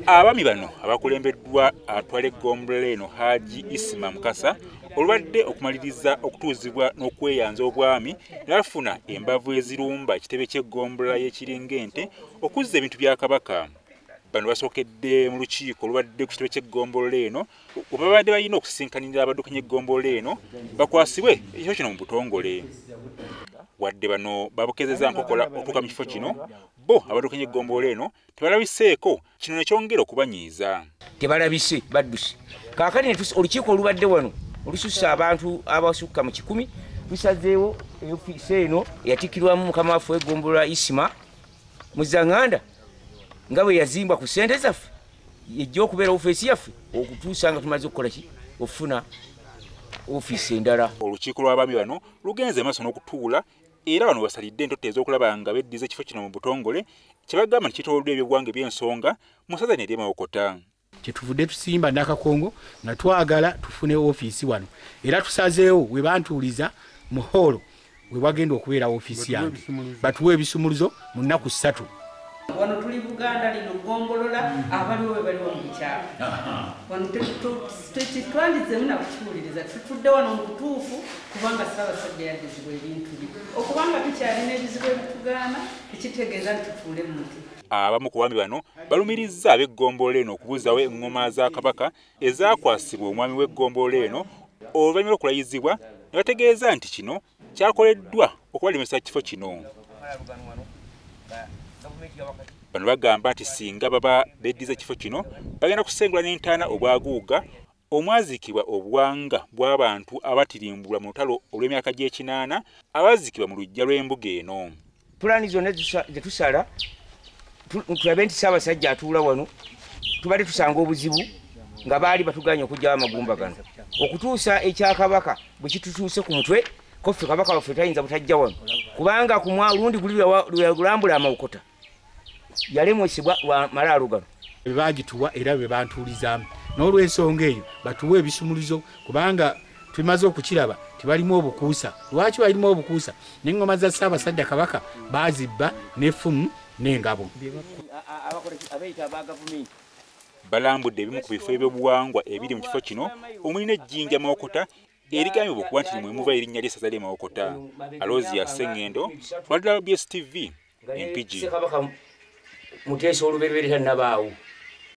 Abaami bano abakulembeddwa atwala eggombolola eno Haji Isima Mukasa olwadde okumaliriza okutuuzibwa n'okweyanza obwami n'afuna embavu ezirumba ekitebe ky'eggombolola y'Ekiringente okuzza ebintu bya Kabaka. Bano basookedde mu lukiiko olwadde ku kitebe ky'eggombolola eno we babadde balina okusisinkanira abaddukanya eggombolola eno bakwasibwe ekifo kino mu butongole. Wadde bano babukezeza nkokola okutuuka mu kifo kino, bo abaddukanya eggombolola eno tebalabiseeko, kino ne kyongera okubanyiiza. Tebalabise badduse. Kaakati olukiiko olubadde wano olusussa abantu abasukka mu 100 tusazeewo ofiisi eno eyatikkirwamu mukama waffe w'eggombolola Isima Muzanganda nga bwe yazimbwa ku ssente zaffe ejja okubeera ofiisi yaffe okutuusa nga tumaze okukola ki ofuna ofiisi endala. Olukiiko lw'abaami bano lugenze maaso n'okutuula era bano basalidde entoto ez'okulaba nga beddiza ekifo kino mu butongole kye bagamba nti kitwalidde eby'obuwangwa eby'ensonga mu ssaza ery'e Mawokota. Kyetuvudde tusimba Nakakongo nga twagala tufune ofiisi wano era tusazeewo we bantuuliza mu holo we wagenda okubeera ofiisi yange batuwe ebisumuluzo mu nnaku 3. Wano tuli Buganda lino ggombolola abaliwo we baliwo mu kyalo. Wano tetwandizemu na kukiwuliriza tutudde wano mu butuufu kubanga Ssaabasajja yaddizibwa ebintu bye. Okubanga tukyalina ebizibu ebitugaana tekitegeeza nti tutuule mu muti. Abamu ku baami bano balumirizza ab'eggombolola eno okubuuzawo eŋŋoma za Kabaka ezaakwasibwa omwami w'eggombolola eno oluvannyuma lw'okulayizibwa ne bategeeza nti kino kyakoleddwa okubalemesa kifo kino. Bano bagamba nti singa baba beddiza ekifo kino bagenda kusengula n'entaana obwaguuga omwaziikibwa obuwanga bw'abantu abatirimbulwa mu lutalo olw'emyaka gy'ekinaana abaziikibwa mu luggya lw'embuga eno. Pulaani zonna ze tusala tulabe nti Ssaabasajja atuula wano tubadde tusanga obuzibu nga baali batuganya okugyawo amagumba gano okutuusa ekya Kabaka bwe kitutuuse ku mutwe koffe Kabaka waffe tayinza butajja wano kubanga ku lundi guli lwagulambula Amawokota yalemwesebwa lwa malaalo gano. Bagituwa era be bantuulizaamu n'olw'ensonga eyo batuwe ebisumulizo kubanga tumaze okukiraba tibalimu obukuusa. Lwaki balimu obukuusa? N'eŋŋoma za Ssaabasajja Kabaka bazibba n'effumu n'engabo. Balambudde ebimu ku bifo eby'obuwangwa ebiri mu kifo kino omuli n'ejjinja Mawokota erigambibwa okuba nti mwe muva erinnya ly'essaza ly'e Mawokota. Alozia Sengendo, Wadala BSTV, Mpigi. Muteesa olubereberye tannabaawo.